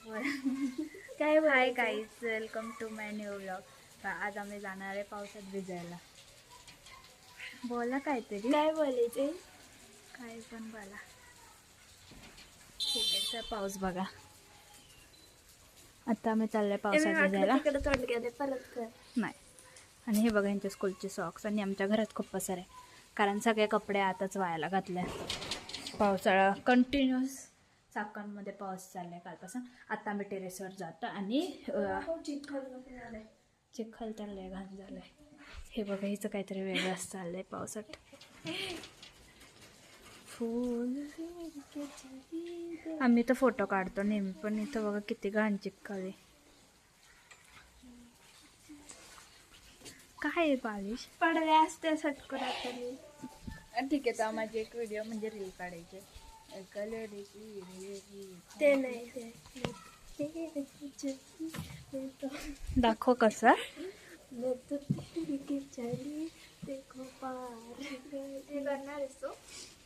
काय hi guys, welcome to my new vlog. आज आम्ही जाणार आहे पावसात भिजायला. बोला काहीतरी. काय बोलायचे? काय पण बोला. ठीक आहे, तर पाऊस बघा. आता आम्ही चाललोय पावसात भिजायला. नाही. आणि हे बघा यांच्या स्कूलचे सॉक्स. आणि आमच्या घरात खूप पसार आहे कारण सगळे कपडे आताच वायाला घातले. पावसाळा कंटिन्युअस चाकांमध्ये पाऊस चाललाय कालपासून. आता आम्ही टेरेसवर जातो आणि चिखल तर लय घाण झालाय. हे बघा हिचं काहीतरी वेगळंच चाललंय पावसात. आम्ही तर फोटो काढतो नेहमी, पण इथं बघा किती घाण चिखल आहे. काय आहे पालिश पडले असते सटकरा तरी. ठीक आहे, तर माझी एक व्हिडिओ म्हणजे रील काढायची. ते नाही दाखव कसं.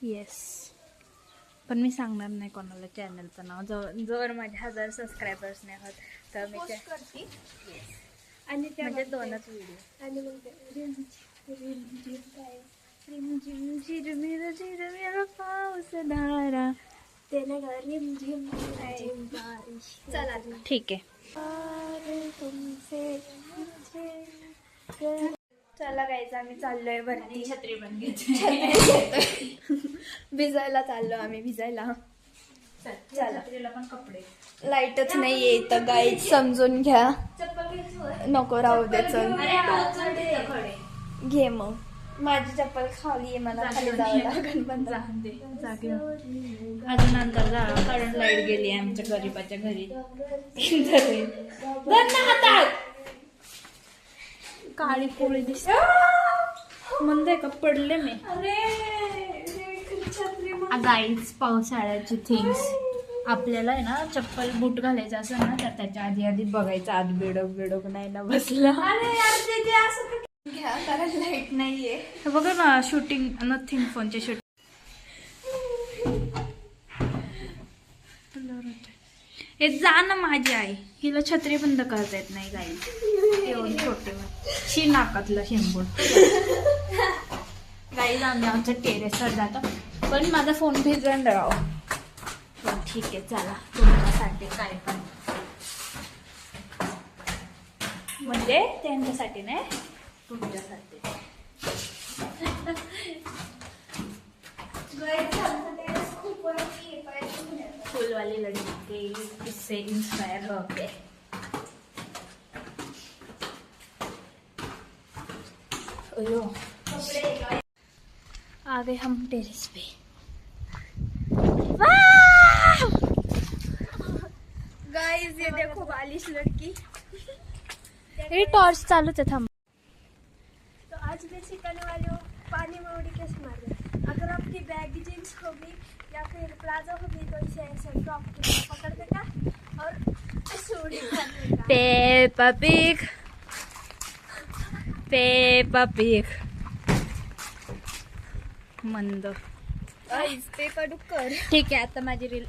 येस, पण मी सांगणार नाही कोणाला चॅनलचं नाव. जवळ माझे 1000 सबस्क्रायबर्स नाही होत तर मी करते. येस. आणि म्हणजे 2च व्हिडिओ. आणि मग झिरमिर पाऊस धारा. ते नाही का रिमझिम बारिश. चला ठीक आहे. चला गायचं, आम्ही चाललोय वरती. छत्री पण घ्यायची. भिजायला चाललो आम्ही भिजायला. छत्रीला पण कपडे. लाईटच नाहीये इथं गाईज, समजून घ्या. नको राहू दे. चल घे मग. माझी चप्पल खाली आहे, मला खाली जावं लागेल. पण अजून नंतर जा कारण लाईट गेली आमच्या गरीबाच्या घरी. काळी पोळी दिसते म्हणते का पडले मी. गाईज, पावसाळ्याची थिंग्स आपल्याला आहे ना, चप्पल बूट घालायचं असेल ना तर त्याच्या आधी बघायचं आत बेडोक नाही ना बसला. घ्या कारण लाईट नाहीये. बघा ना, शूटिंग नथिंग फोनचे शूटिंग. हे जा ना माझी आई, हिला छत्री बंद करता येत नाही गाई. एवढी छोटे शी नाकातला शेंबूड. गाईज, आम्ही आमच्या टेरेसवर जातो पण माझा फोन भिजून राव. ठीक आहे, चला तुमच्यासाठी काय पण, म्हणजे त्यांच्यासाठी नाही तुमच्यासाठी. फूलवाली लड़की इससे इंस्पायर होके आ गए हम टेरेस पे. गाइस ये देखो बालिश लड़की. ये टॉर्च चालूच है. थांब. तो आज मैं सिखाने वाली हूँ पानी में उड़ी कैसे मारना. अगर आपकी बैग जींस होगी या फिर प्लाजो होगी तो इसे ऐसे ड्रॉप पकड़ देगा और ऐसे उड़ी मारने. Peppa pig, Peppa pig. मंद. गाइस पेपर डुक्कर. ठीक आहे, आता माझी रील.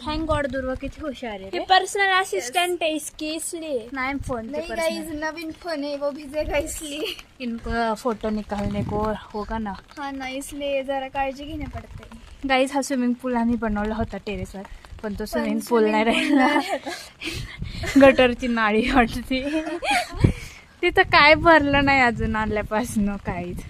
थँक गॉड दुर्वा किती हुशार ये आहे. पर्सनल असिस्टेंट है इसकी, इसलिए. नाही फोन नहीं गाइस, नवीन फोन है वो भिजेगा इसलिए. इनको फोटो निकालने को होगा ना. हाँ ना, इसलिए जरा काळजी घेणे पडते. गाईज, हा स्विमिंग पूल आम्ही बनवला होता टेरेसवर, पण तो स्विमिंग पूल नाही राहिला. गटरची नाळी वाटते. तिथं काय भरलं नाही अजून आल्यापासून काहीच.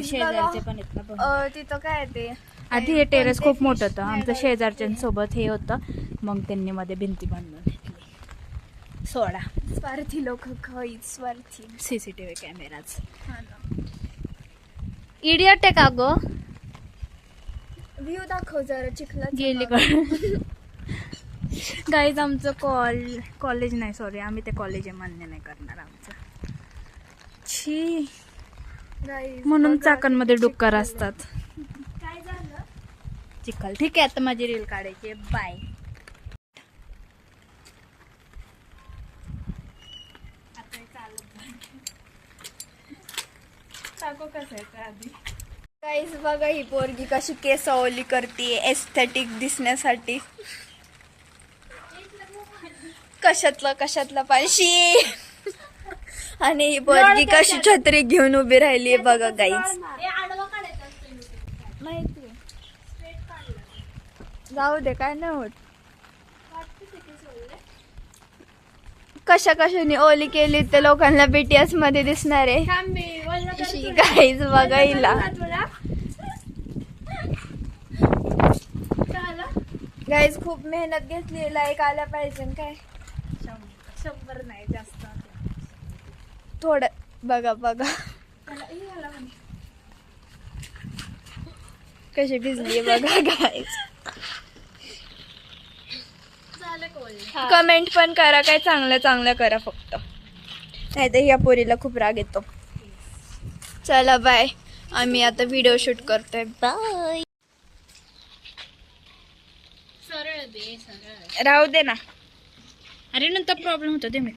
शेजारचे पण इथं तिथं काय ते आधी हे टेरेस खूप मोठं होतं आमचं. शेजारच्यांसोबत हे होतं, मग त्यांनी मध्ये भिंती बांधून घेतली. सोडा स्वार्थी लोक, स्वार्थी. CCTV कॅमेराच. हा ना. इडियट आहे का गो. व्ह्यू दाखव जरा चिखलात. गेली गाईज, आमचं कॉलेज नाही, सॉरी, आम्ही ते कॉलेज मान्य नाही करणार आमचं. छी, म्हणून चाकांमध्ये डुक्कर असतात. काय झालं? चिखल. ठीक आहे, आता माझी रील काढायची. बाय. टाको कसं आहे आधी. गाईस बघा, ही पोरगी कशी केस ओली करते एस्थेटिक दिसण्यासाठी. कशातलं पाशी. आणि ही पोरगी कशी छत्री घेऊन उभी राहिली बघा गाईज. माहिती जाऊ दे काय नाही होत. कशाने ओली केली ते लोकांना BTS मध्ये दिसणार आहे गाईज बघा हिला. गाईज खूप मेहनत घेतली, लाईक आल्या पाहिजे काय. 100 नाही जास्त. थोडं बघा कशी भिजली बघा गाईज. कमेंट पण करा, काय चांगलं करा फक्त, नाही तर या पोरीला खूप राग येतो. चला बाय, आम्ही आता व्हिडिओ शूट करतोय. बाय. राहू दे ना. अरे नंतर प्रॉब्लेम होतो ते मी.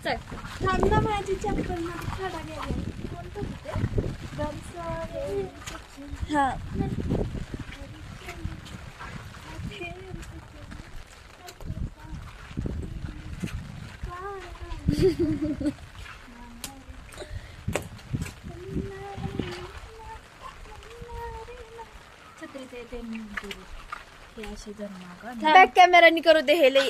चल थांब ना, माझी चप्पल खडा गेला. कोणतं होते? हा. बॅक कॅमेरानी करू दे हे लई.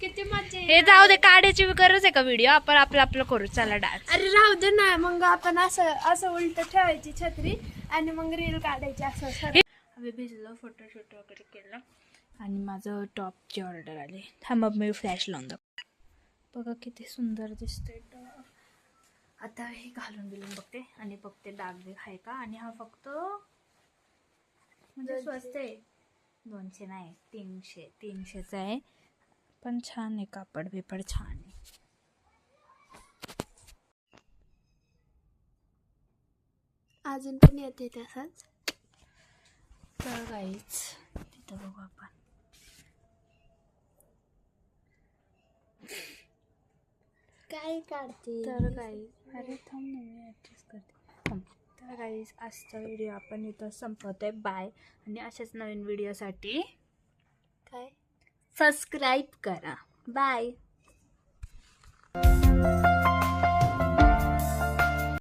किती मजा हे जाऊ दे, काढायची गरज आहे का व्हिडिओ? आपण आपलं करू. चला डान्स. अरे राहू दे ना, मग आपण असं उलट ठेवायची छत्री आणि मग रील काढायची असं. आम्ही भिजलो, फोटोशूट वगैरे केलं आणि माझं टॉपची ऑर्डर आली. थांबा मी फ्लॅश लावून दाखव. बघा किती सुंदर दिसतंय टॉप. आता हे घालून बघते आणि बघते डाग बिग आहे का. आणि हा फक्त म्हणजे स्वस्त आहे, 200 नाही 300चा आहे. पण छान आहे, कापड बिपड छान आहे. अजून पण येते तसंच. तर गाईच तिथं बघू आपण. काय काढते तर गाईज, अरे थांब ना, मी ॲडजस्ट करते. तर गाईज, आजचा व्हिडिओ आपण इथं संपवतोय. बाय. आणि अशाच नवीन व्हिडिओसाठी काय सबस्क्राईब करा. बाय.